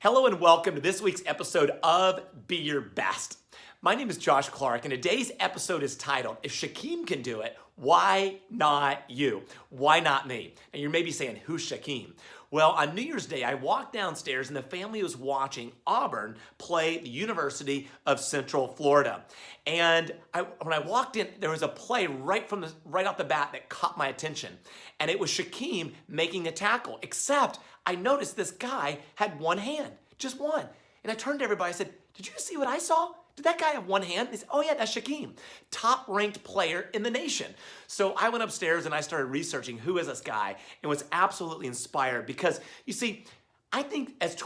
Hello and welcome to this week's episode of Be Your Best. My name is Josh Clark, and today's episode is titled, If Shaquem Can Do It, Why Not You? Why not me? And you're maybe saying, who's Shaquem? Well, on New Year's Day, I walked downstairs and the family was watching Auburn play the University of Central Florida. And when I walked in, there was a play right off the bat that caught my attention. And it was Shaquem making a tackle, except I noticed this guy had one hand, just one. And I turned to everybody, I said, did you see what I saw? Did that guy have one hand? They said, oh yeah, that's Shaquem, top-ranked player in the nation. So I went upstairs and I started researching who is this guy and was absolutely inspired because, you see, I think as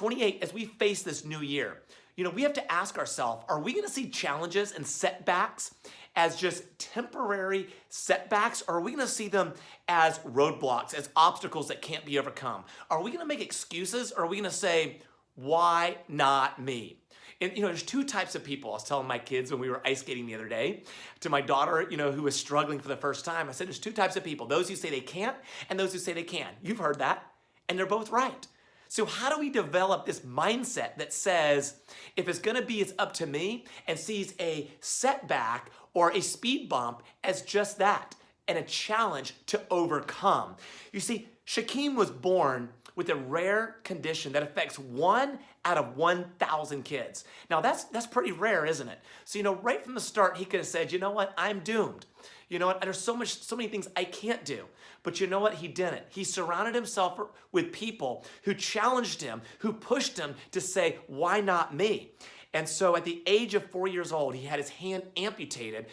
we face this new year, we have to ask ourselves, are we gonna see challenges and setbacks as just temporary setbacks, or are we gonna see them as roadblocks, as obstacles that can't be overcome? Are we gonna make excuses, or are we gonna say, why not me? And there's two types of people. I was telling my kids when we were ice skating the other day, to my daughter, who was struggling for the first time, I said, there's two types of people, those who say they can't and those who say they can. You've heard that, and they're both right. So how do we develop this mindset that says, if it's gonna be, it's up to me, and sees a setback or a speed bump as just that, and a challenge to overcome? You see, Shaquem was born with a rare condition that affects 1 out of 1,000 kids. Now that's pretty rare, isn't it? So right from the start, he could have said, you know what, I'm doomed. You know what, there's so many things I can't do. But you know what, he didn't. He surrounded himself with people who challenged him, who pushed him to say, why not me? And so at the age of 4 years old, he had his hand amputated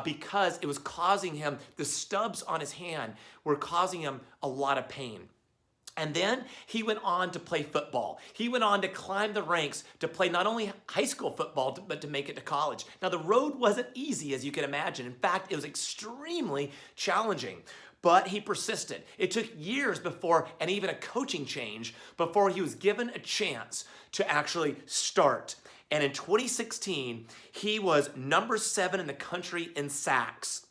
because it was causing him, the stubs on his hand were causing him a lot of pain. And then he went on to play football. He went on to climb the ranks to play not only high school football, but to make it to college. Now, the road wasn't easy, as you can imagine. In fact, it was extremely challenging. But he persisted. It took years before, and even a coaching change, before he was given a chance to actually start. And in 2016, he was number 7 in the country in sacks.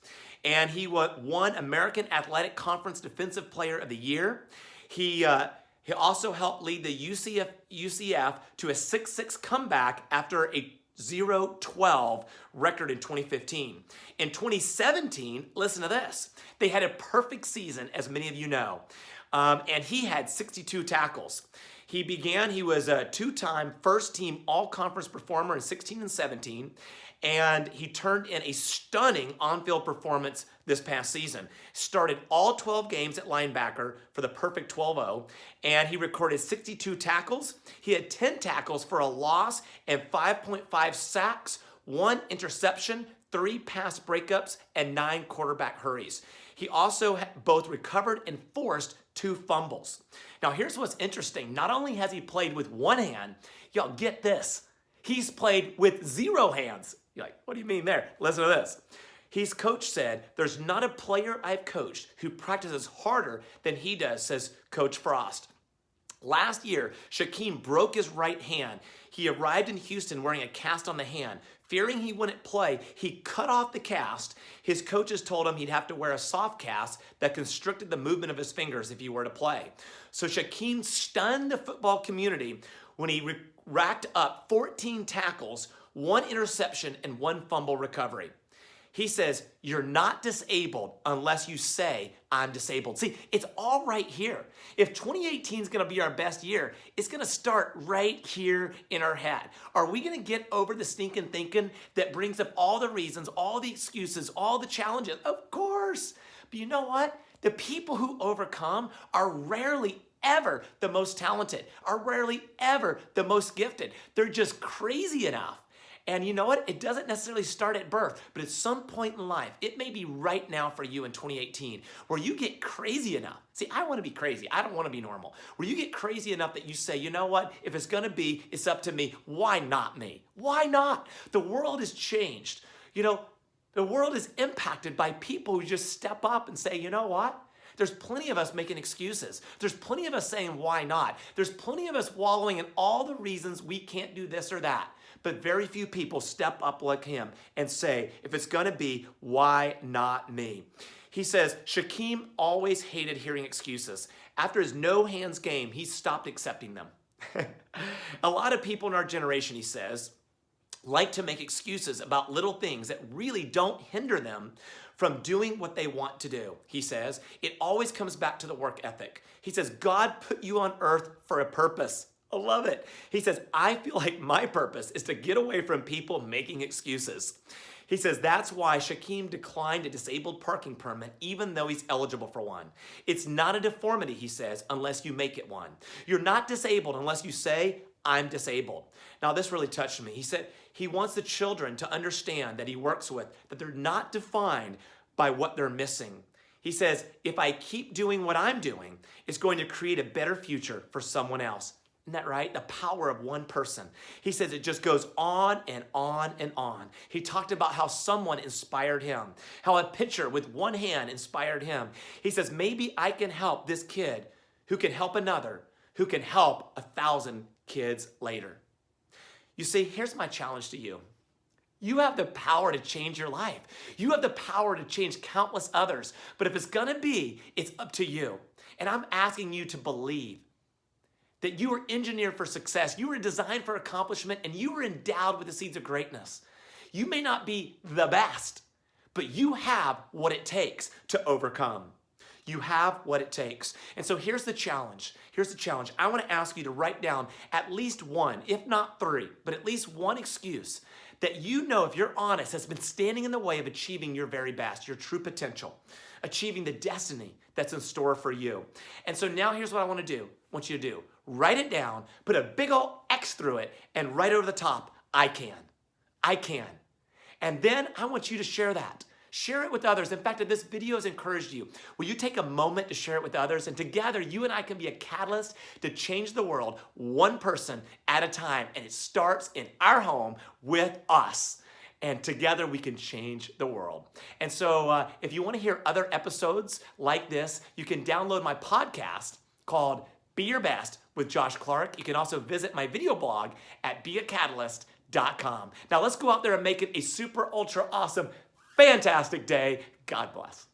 And he won American Athletic Conference Defensive Player of the Year. He also helped lead the UCF to a 6-6 comeback after a 0-12 record in 2015. In 2017, listen to this, they had a perfect season, as many of you know, and he had 62 tackles. He was a 2-time first-team all-conference performer in 16 and 17, and he turned in a stunning on-field performance this past season. Started all 12 games at linebacker for the perfect 12-0, and he recorded 62 tackles. He had 10 tackles for a loss and 5.5 sacks, 1 interception, 3 pass breakups, and 9 quarterback hurries. He also both recovered and forced 2 fumbles. Now here's what's interesting. Not only has he played with one hand, y'all get this, he's played with 0 hands. You're like, what do you mean there? Listen to this. His coach said, there's not a player I've coached who practices harder than he does, says Coach Frost. Last year, Shaquem broke his right hand. He arrived in Houston wearing a cast on the hand. Fearing he wouldn't play, he cut off the cast. His coaches told him he'd have to wear a soft cast that constricted the movement of his fingers if he were to play. So Shaquem stunned the football community when he racked up 14 tackles, 1 interception, and 1 fumble recovery. He says, you're not disabled unless you say, I'm disabled. See, it's all right here. If 2018 is going to be our best year, it's going to start right here in our head. Are we going to get over the stinking thinking that brings up all the reasons, all the excuses, all the challenges? Of course. But you know what? The people who overcome are rarely ever the most talented, are rarely ever the most gifted. They're just crazy enough. And you know what? It doesn't necessarily start at birth, but at some point in life, it may be right now for you in 2018, where you get crazy enough. See, I want to be crazy. I don't want to be normal. Where you get crazy enough that you say, you know what? If it's going to be, it's up to me. Why not me? Why not? The world has changed. The world is impacted by people who just step up and say, you know what? There's plenty of us making excuses. There's plenty of us saying, why not? There's plenty of us wallowing in all the reasons we can't do this or that. But very few people step up like him and say, if it's going to be, why not me? He says, Shaquem always hated hearing excuses. After his no-hands game, he stopped accepting them. A lot of people in our generation, he says, like to make excuses about little things that really don't hinder them from doing what they want to do. He says, it always comes back to the work ethic. He says, God put you on earth for a purpose. I love it. He says, I feel like my purpose is to get away from people making excuses. He says that's why Shaquem declined a disabled parking permit even though he's eligible for one. It's not a deformity, he says, unless you make it one. You're not disabled unless you say, I'm disabled. Now this really touched me. He said he wants the children to understand that he works with, that they're not defined by what they're missing. He says, if I keep doing what I'm doing, it's going to create a better future for someone else. Isn't that right? The power of one person. He says it just goes on and on and on. He talked about how someone inspired him, how a pitcher with one hand inspired him. He says, maybe I can help this kid who can help another, who can help 1,000 kids later. You see, here's my challenge to you. You have the power to change your life. You have the power to change countless others. But if it's gonna be, it's up to you. And I'm asking you to believe that you were engineered for success, you were designed for accomplishment, and you were endowed with the seeds of greatness. You may not be the best, but you have what it takes to overcome. You have what it takes. And so here's the challenge. Here's the challenge. I want to ask you to write down at least one, if not three, but at least one excuse that you know, if you're honest, has been standing in the way of achieving your very best, your true potential, achieving the destiny that's in store for you. And so now here's what I want you to do. Write it down, put a big old X through it, and right over the top, I can. I can. And then I want you to share that. Share it with others. In fact, if this video has encouraged you, will you take a moment to share it with others? And together, you and I can be a catalyst to change the world one person at a time. And it starts in our home with us. And together we can change the world. And so if you want to hear other episodes like this, you can download my podcast called Be Your Best with Josh Clark. You can also visit my video blog at beacatalyst.com. Now let's go out there and make it a super ultra awesome, fantastic day. God bless.